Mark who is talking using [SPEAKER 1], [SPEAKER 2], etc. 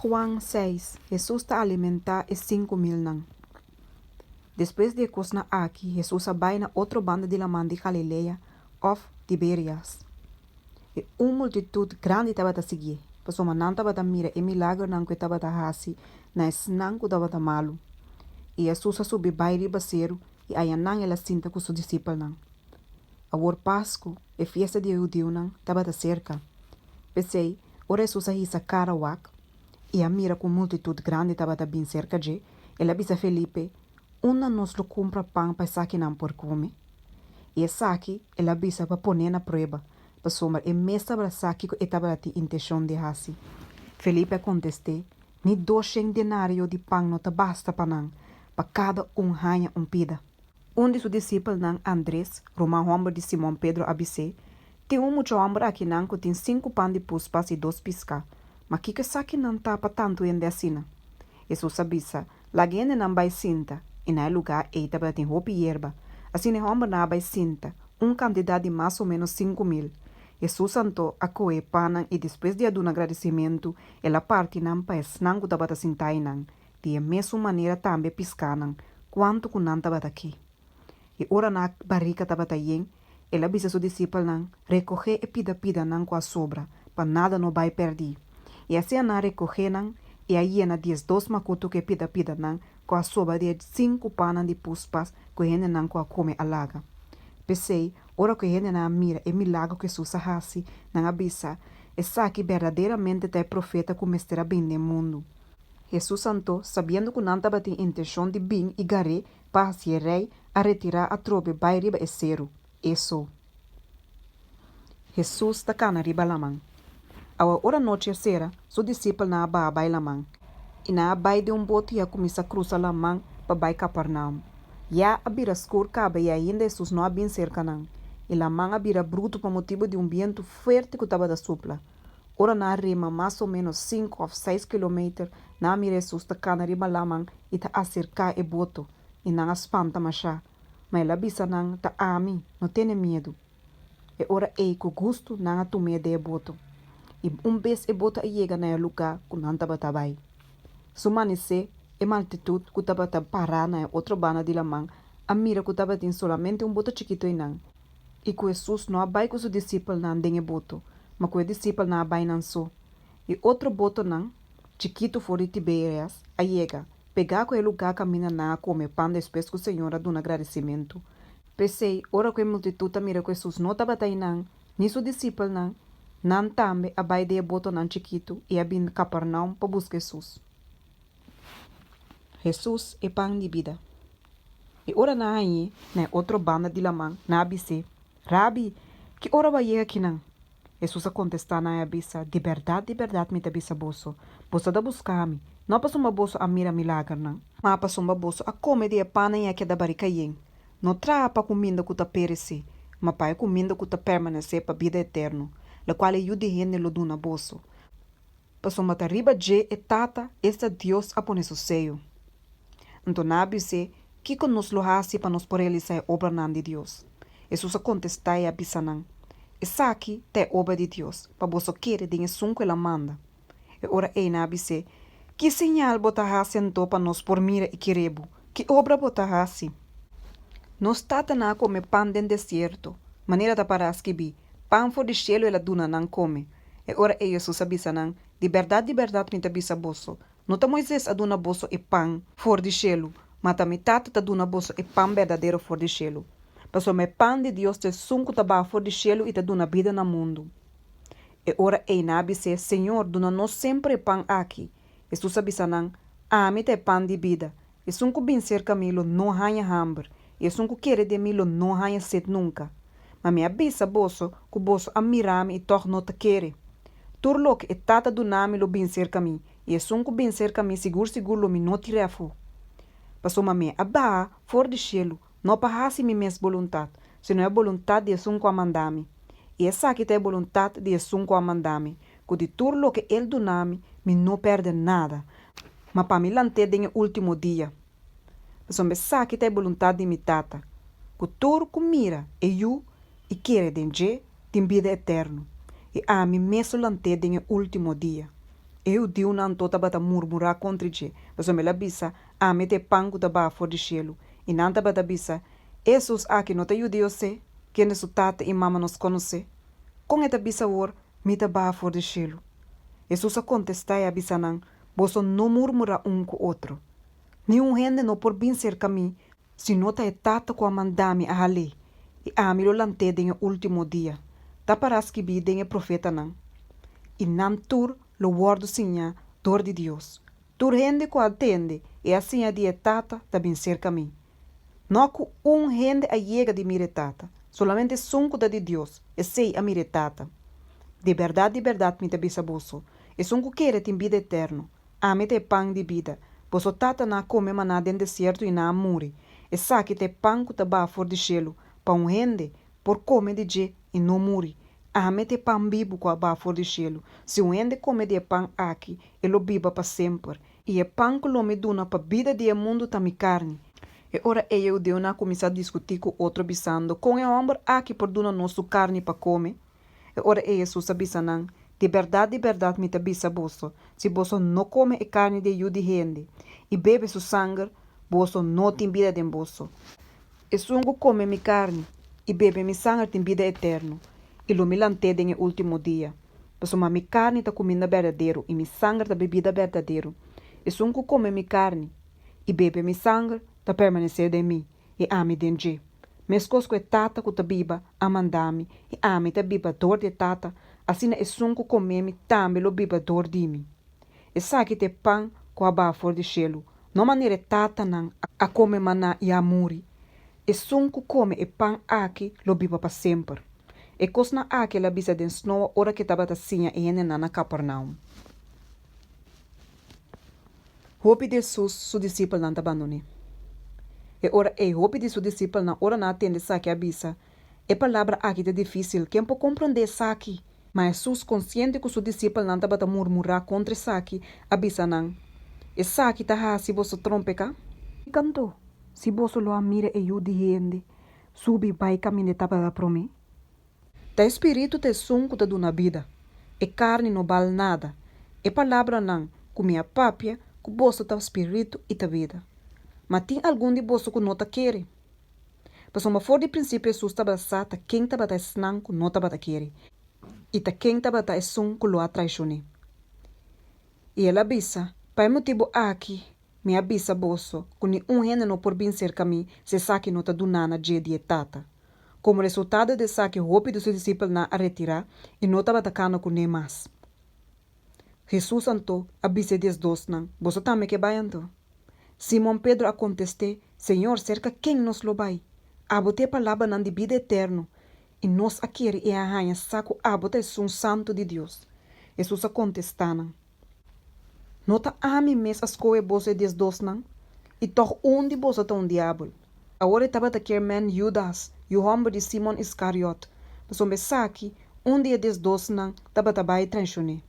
[SPEAKER 1] Juan 6. Jesús está alimenta e 5.000 nan. Depois de cosna aqui, Jesus vai na outra banda de la man de Galileia, of Tiberias. E multitud grande estava a seguir. Pessoa não estava a mira e milagre não que estava a hasi, mas não que estava a malo. E Jesus subiu vai ribaceiro e aí não ela sinta com seus discípulos não. A hora Páscoa e festa de judeu não estava a cerca. Pensei, ora Jesus aí sa cara wak. E a mira com multitud grande estava a bem cerca de, ela disse a Felipe, uma nos lo compra pão para saque não por comer. E saque, ela disse para pôr na prova, para somar e mesa para saque que estava a ter intenção de hasi. Felipe contestou, ni 200 denário de pão não te basta para não, para cada ranha pida. De seus discípulos não, Andrés, Romão homem de Simão Pedro abisse, tem muito homem aqui não que tem 5 pães de puspas e 2 pisca. Mas que saque não tá para tanto em decina. Jesus sabia, lá gente não vai sinta, e naquele lugar ele estava tem roupa e erva. Assim o homem não vai sinta, quantidade de mais ou menos 5.000. Jesus santo a coe panan e depois de dar um agradecimento, ela parte não para não que estava sentar não, de a mesma maneira também piscar não, quanto que não estava aqui. E ora na barriga estava aí, ela disse a seus discípulos não, recoger e pida não com a sobra, para nada não vai perder. E assim na recoger não, e aí na 2 macuto que pida não, com a sobra de 5 panas de puspas, que ele não com a come alaga. Pensei, ora que ele não mira e milagre que Jesus hasi, não abisa, e sabe verdadeiramente é profeta como estará bem no mundo. Jesus santo, sabendo que não estava tem intenção de bem e gare, para ser rei, a retirar a trobe vai riba e cero. Isso. Jesus está cá na riba lamang. A hora noite será, seu discípulo na aba lamang. E na aba de bote a começa a cruzar lamang para vai Capernaum. Ya a bira escuro cabe e ainda Jesus não bem cerca não. E lamang a bira bruto por motivo de vento forte que estava da supla. Ora na rima mais ou menos 5 ou 6 km, na mira Jesus está cá na riba lamang e está a cercar e boto. E não espanta machá. Mas ela bisa não está a mim, não tem medo. E ora ei com gosto não a tomar de boto. E vez e bota chega na lugar que não estava trabalhando. Sumanece e multitud que estava parar na outra banda de lamang, a mira que estava tem solamente boto chiquito e não. E que Jesus não abai com os discípulos não tem boto, mas que o discípulo não abai não só. E outro boto não, chiquito fora de Tiberias, a chega, pegar com o lugar caminha na comer pão depois que o Senhor dá um agradecimento. Pensei, ora que a multitud a mira que Jesus não estava aí não, nem os discípulos não também a bai de boto não chiquito e a bin Capernaum para buscar Jesus. Jesus é pão de vida. E ora na aí, na outra banda de lamang, na abisse, Rabi, que ora vai aqui não? Jesus a contestar na abissa, de verdade me te abissa bosso. Bosso da buscar-me. Não passou uma bosso a mira milagre não. Mas passou uma bosso a comer de pana e aqui da barica yen. Não trapa comida que ta perece, mas pai comida que ta permanecer para vida eterna. La qual eu de rende lo duna bosso. Passou uma riba je e tata, esta Deus a pone seio. Então na abisse, que nos lo hasi para nos por realizar a obra de Deus. Jesus a contestar e abissa não. Essa aqui é obra de Deus, para você querer de som que ela manda. E ora ei na abisse, que sinal bota hasi então para nos por mira e querebo? Que obra bota hasi? Nos tata na come pão den deserto, maneira da paras que bi, pão for de cielo ela duna não come. E ora ei Jesus abissa não, de verdade me tabissa bosso. Não tá Moisés a duna bosso e pão for de cielo, mas também tata ta duna bosso e pão verdadeiro for de cielo. Passou me pão de Deus te sunco taba for de cielo e te duna vida no mundo. E ora ei na abisse, Senhor, duna nós sempre pão aqui. Jesus abissa não, me te pão de vida. E sunco bem cerca milo não hanha hambre. E sunco querer de milo não hanha sed nunca. Mas me abissa bosso, que o bosso a mirar-me e toch não te querer. Turlo que e tata do nome lo bem cerca mim. E sunco bem cerca mim seguro lo me não tirefo. Passou me abá, for de cielo. Não parrasse minha vontade, senão é vontade de Jesus a mandar-me. E essa aqui é a vontade de Jesus a mandar-me, que de tudo que ele doname, me não perde nada. Mas para me lanter no último dia. Mas essa aqui é a vontade de minha tata, que tudo que mira e eu, e quer de tem vida eterna. E a mim mesmo lanter no último dia. Eu diu não tota bata murmurar contra je. Mas o mela bisa, a mete pango da ba for de cielo. E nanta bata bisa, Jesus aqui não te judeu se, que ne tata e mama nos conhece. Com eta bisa or, mita ba for de cielo. Jesus a contestar a bisa não, boso não murmura com outro. Nenhum rende não por bem ser caminho, se nota é tata com a mandame a lei. E a miro lante den último dia. Ta paras que bi den profeta não. E nam tur lo word sinha dor de Deus. Tur rende ko atende e assim a dia tata da bem ser caminho. Não que rende a llega de mire tata, solamente sunco da de Deus, e sei a mire tata. De verdade, me te bisa boso, e sunco quere tem vida eterno. Ame te pão de vida, boso tata na come maná den deserto e na muri, e sa que te pão que te ba for de gelo, pão rende, por come de je e não muri. Ame te pão bibo com a ba for de gelo, se o rende come de pão aqui, ele biba para sempre, e é pão que lo me duna para vida de mundo tami carne. E ora eu deu na começar a discutir com outro bisando, com o homem aqui por duna nosso carne para comer. E ora Jesus abisanang, de verdade, me te bisa boso, se boso não come a carne de yudi rende, e bebe su sangue, boso não tem vida de boso. E sungo come mi carne, e bebe mi sangue tem vida eterno, e lo milante em último dia. Boso ma mi carne ta comida verdadeiro, e mi sangue ta bebida verdadeiro. E sungo come mi carne, e bebe mi sangue, ta permanecer de mim, e ame denje. Mescosco é tata que ta biba, amandami, e ame ta biba dor de tata, assim é sungo comeme, também lo biba dor de mim. E saque te pão com a ba for de gelo, não maneira tata não a come maná e amuri. E sungo come e pão aqui, lo biba para sempre. E cosna aqui la bisa den snow ora que tabata sinha e ene na Capernaum. Hope de Jesus, su discípulo não abandone. E ora hope de su discípulo na ora na atende saque a bisa. E palavra aqui é difícil, quem pode compreender saque. Mas Jesus consciente que su discípulo não tabata murmurar contra saque, a bisa não. E saque ta ha se você trompeca? E cantou. Se você lo amira e eu diende, subi vai caminho tabata para mim. Ta espírito te sunco te duna vida. E carne não vale nada. E palavra não, comia papia, que bolso ta espírito e ta vida. Mas tem algum de bolso que não ta quer. Mas uma for de princípio Jesus ta basata quem ta bata esnan que não ta bata quer. E ta quem ta bata esun que lo atraicione. E ela bisa, pai motivo aqui, me abisa bolso, que ni rende não por bem ser caminho, se saque não ta dunana dia de tata. Como resultado de saque roupa do seu discípulo na a retirar e não estava atacando com nem mais. Jesus antou abise des dos não, você também que vai anto. Simão Pedro a contestou, Senhor, cerca quem nos lo vai? Abote palavra não de vida eterno, e nós aqui e a rainha saco abote um santo de Deus. Jesus a contestou, não ta ame mes as coisas você des dos não, e toch onde você tá diabo. Agora estava daquele man Judas, e o homem de Simão Iscariot, mas o mensagem, onde é des dos não, estava trabalhando transione.